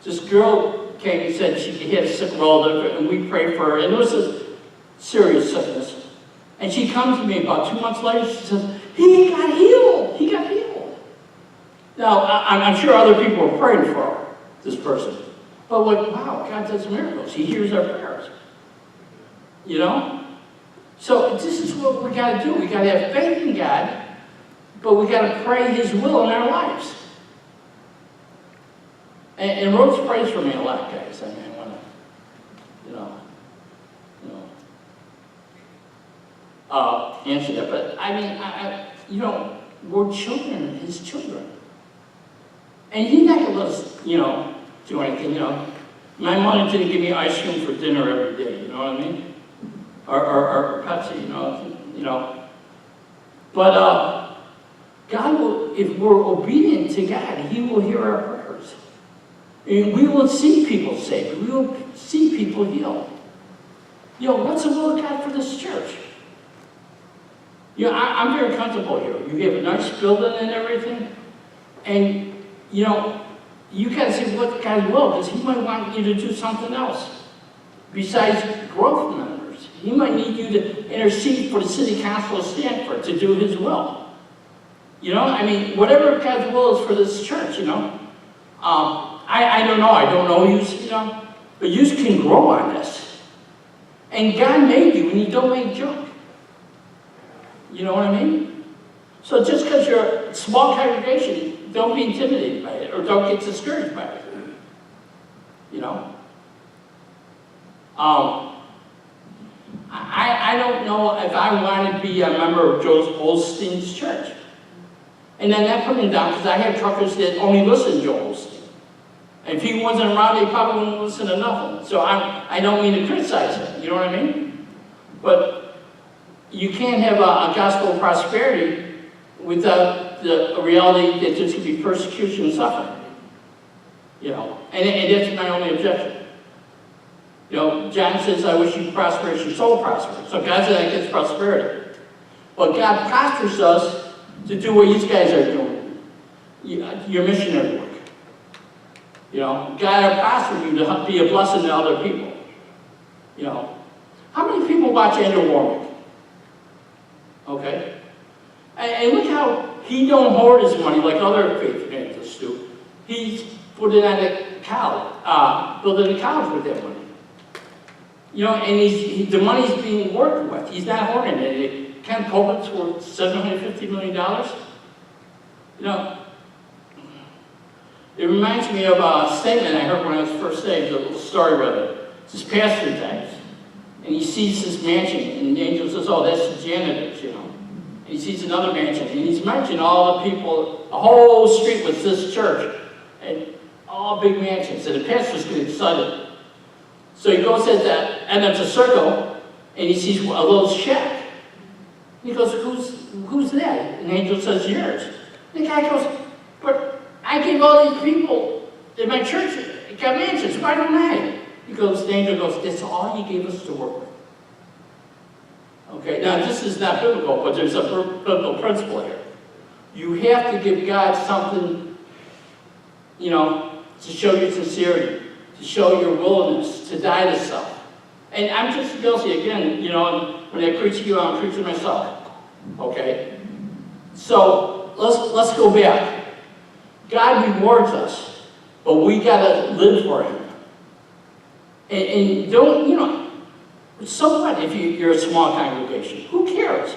This girl came and said she had a sick relative, and we prayed for her, and it was a serious sickness. And she comes to me about 2 months later, she says, he got healed, he got healed. Now, I'm sure other people were praying for her, this person. But like, wow, God does miracles. He hears our prayers. You know? So this is what we got to do. We got to have faith in God, but we got to pray His will in our lives. And Rose prays for me a lot, guys. I mean, I want to, answer that. But I mean, we're children, His children, and He's not gonna let us, do anything. My mother didn't give me ice cream for dinner every day. You know what I mean? Or Pepsi. But God will, if we're obedient to God, He will hear our prayers. And we will see people saved. We will see people healed. What's the will of God for this church? I'm very comfortable here. You have a nice building and everything. And, you got to see what God will, because He might want you to do something else besides growth members. He might need you to intercede for the city council of Sanford to do His will. Whatever God's will is for this church, I don't know. I don't know you, but you can grow on this. And God made you, and He don't make junk. You know what I mean? So just because you're a small congregation, don't be intimidated by it, or don't get discouraged by it. I don't know if I want to be a member of Joel Osteen's church. And then that put me down, because I had truckers that only listen to Joel Osteen. And if he wasn't around, they probably wouldn't listen to nothing. So I don't mean to criticize him, you know what I mean? But you can't have a gospel of prosperity without the reality that there's going to be persecution and suffering. And that's my only objection. John says, I wish you prosper as your soul prospers. So God said that gets prosperity. But God prospers us to do what these guys are doing, your missionary work. God will prosper you to be a blessing to other people. How many people watch Andrew Warwick? Okay? And look how he don't hoard his money like other faith evangelists do. He's put it on a college, building a college with that money. And the money's being worked with. He's not hoarding it. Ken Pulpit's worth $750 million. It reminds me of a statement I heard when I was first saved, a little story rather. This pastor dies, and he sees this mansion, and the angel says, oh, that's the janitor's, And he sees another mansion, and he's mentioning all the people, the whole street was this church, and all big mansions, and the pastor's getting excited. So he goes at that end of the circle, and he sees a little shack. He goes, who's that? And the angel says, yours. And the guy goes, but I gave all these people in my church got mansions. Why don't I? The angel goes, that's all you gave us to work with. Okay, now this is not biblical, but there's a biblical principle here. You have to give God something, to show your sincerity, to show your willingness to die to self. And I'm just guilty again, when I preach to you, I'm preaching myself. Okay? So let's go back. God rewards us, but we gotta live for Him. And don't, so what if you're a small congregation? Who cares?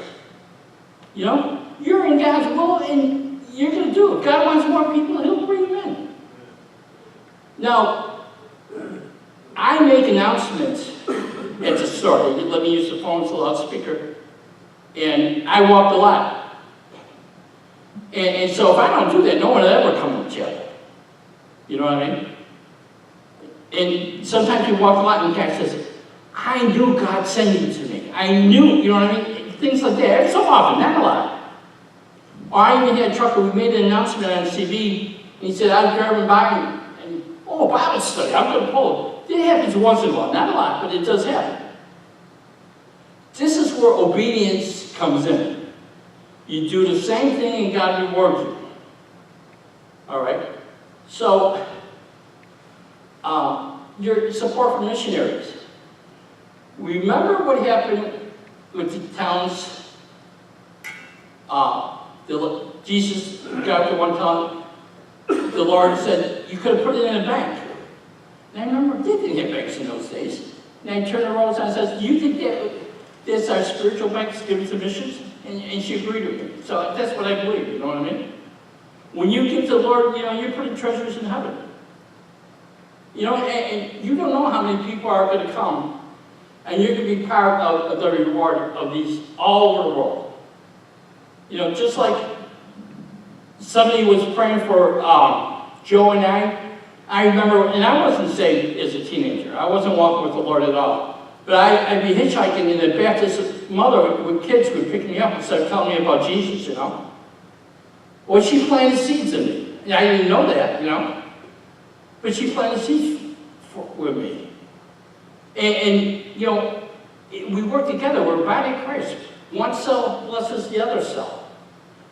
You're in God's will and you're gonna do it. If God wants more people, He'll bring them in. Now, I make announcements at the store. Let me use the phone as a loudspeaker. And I walk a lot. And so if I don't do that, no one will ever come to jail. You know what I mean? And sometimes you walk a lot and the guy says, I knew God sent you to me. I knew, you know what I mean? Things like that. It's so often, not a lot. Or I even had a trucker, we made an announcement on CB, and he said, I was driving by and Bible study, I'm going to pull it. It happens once in a while, not a lot, but it does happen. This is where obedience comes in. You do the same thing and God rewards you. All right? So, your support for missionaries. Remember what happened with the towns? Jesus got to one town, the Lord said, you could have put it in a bank. And I remember they didn't have banks in those days. And I turned around and said, do you think that's our spiritual banks given to missions? And she agreed with me. So that's what I believe, you know what I mean? When you give to the Lord, you're putting treasures in heaven. And you don't know how many people are going to come, and you're going to be part of the reward of these all over the world. Just like somebody was praying for Joe and I remember, and I wasn't saved as a teenager. I wasn't walking with the Lord at all. But I'd be hitchhiking, and the Baptist mother with kids would pick me up and start telling me about Jesus, Well, she planted seeds in me. And I didn't know that, But she planted seeds with me. And we work together. We're a body of Christ. One cell blesses the other cell.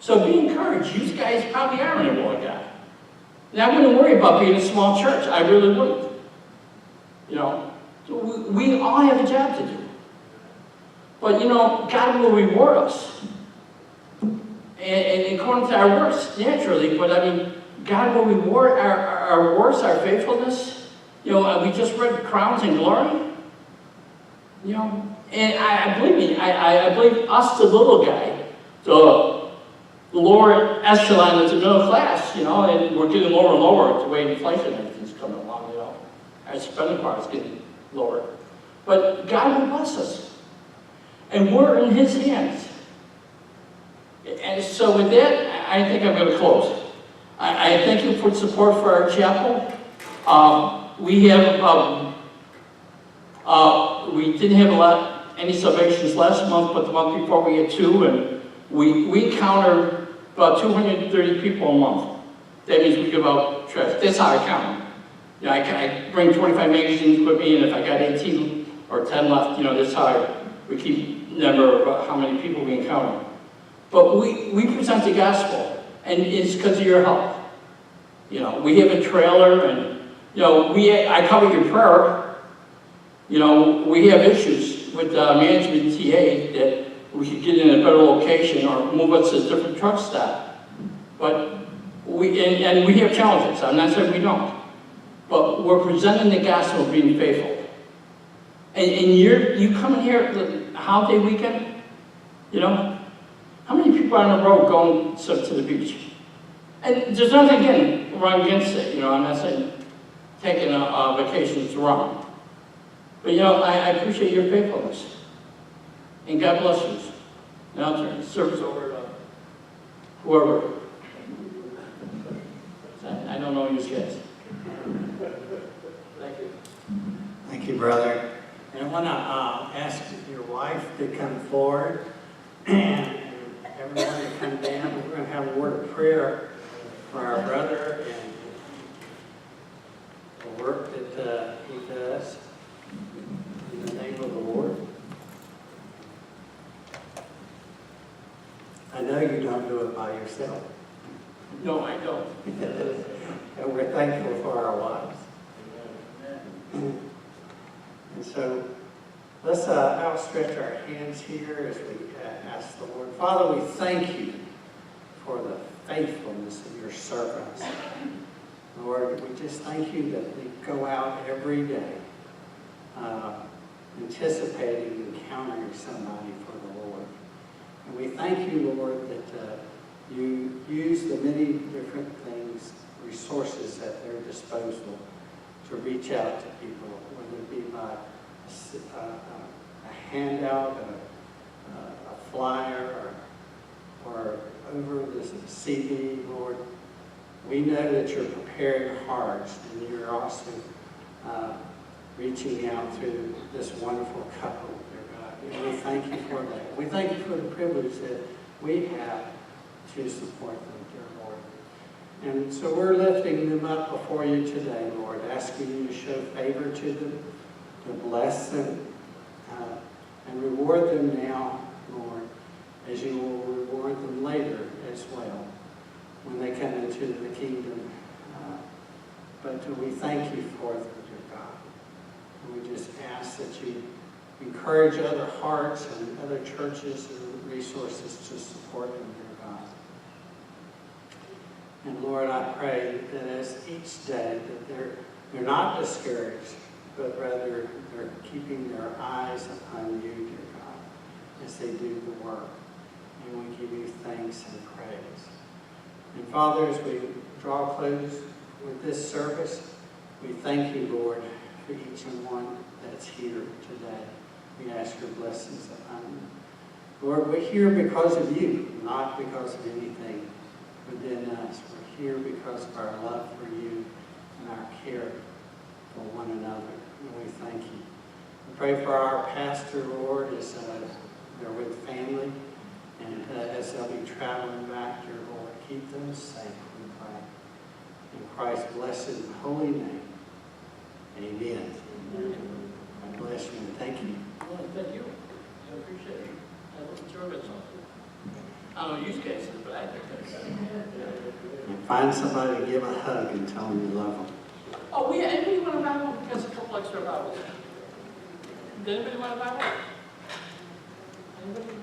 So be encouraged. You guys probably are in the will of God. And I wouldn't worry about being a small church. I really wouldn't. We all have a job to do. But, God will reward us. And according to our works, naturally, but God will reward our works, our faithfulness. We just read Crowns and Glory. And I believe me, I believe us, the little guy, the lower echelon is the middle class, and we're getting lower and lower the way inflation and everything's coming along, Our spending power is getting lower. But God will bless us. And we're in His hands. And so with that, I think I'm going to close. I thank you for support for our chapel. We have, we didn't have any salvations last month, but the month before we had 2, and we encounter about 230 people a month. That means we give out trash. That's how I count them. I bring 25 magazines with me, and if I got 18 or 10 left, that's how we keep number of how many people we encounter. But we present the gospel, and it's because of your help. We have a trailer, and I cover your prayer. We have issues with management TA that we could get in a better location or move us to a different truck stop. But we have challenges. I'm not saying we don't, but we're presenting the gospel of being faithful. And you come in here the holiday weekend, how many people are on the road going to the beach? And there's nothing again wrong against it. I'm not saying taking a vacation is wrong. But I appreciate your faithfulness. And God bless you. Now I'll turn the service over to whoever. I don't know you guys. Thank you. Thank you, brother. And I want to ask your wife to come forward and everyone to come down. We're going to have a word of prayer for our brother and the work that he does in the name of the Lord. I know you don't do it by yourself. No, I don't. And we're thankful for our wives. And so let's outstretch our hands here as we ask the Lord. Father, we thank you for the faithfulness of your servants. Lord, we just thank you that they go out every day anticipating encountering somebody for the Lord. And we thank you, Lord, that you use the many different things, resources at their disposal to reach out to people, whether it be by a handout, a flyer, or over the CD, Lord. We know that you're preparing hearts, and you're also reaching out through this wonderful couple, dear God. And we thank you for that. We thank you for the privilege that we have to support them, dear Lord. And so we're lifting them up before you today, Lord, asking you to show favor to them, to bless them, and reward them now, Lord, as you will reward them later as well, when they come into the kingdom But we thank you for it, dear God. And we just ask that you encourage other hearts and other churches and resources to support them, dear God. And Lord, I pray that as each day that they're not discouraged, but rather they're keeping their eyes upon you, dear God, as they do the work. And we give you thanks and praise. And Father, as we draw close with this service, we thank you, Lord, for each and one that's here today. We ask your blessings upon them. Lord, we're here because of you, not because of anything within us. We're here because of our love for you and our care for one another. And we thank you. We pray for our pastor, Lord, as they're with family, and as they'll be traveling back, dear Lord, keep them safe, we pray. In Christ's blessed and holy name, amen. God bless you and thank you. Well, thank you. I appreciate it. I wasn't sure of it. I don't use cases, but I think that's And find somebody to give a hug and tell them you love them. Oh, anybody want to buy one? Because a couple extra Bibles. Did anybody want to buy one? Anybody?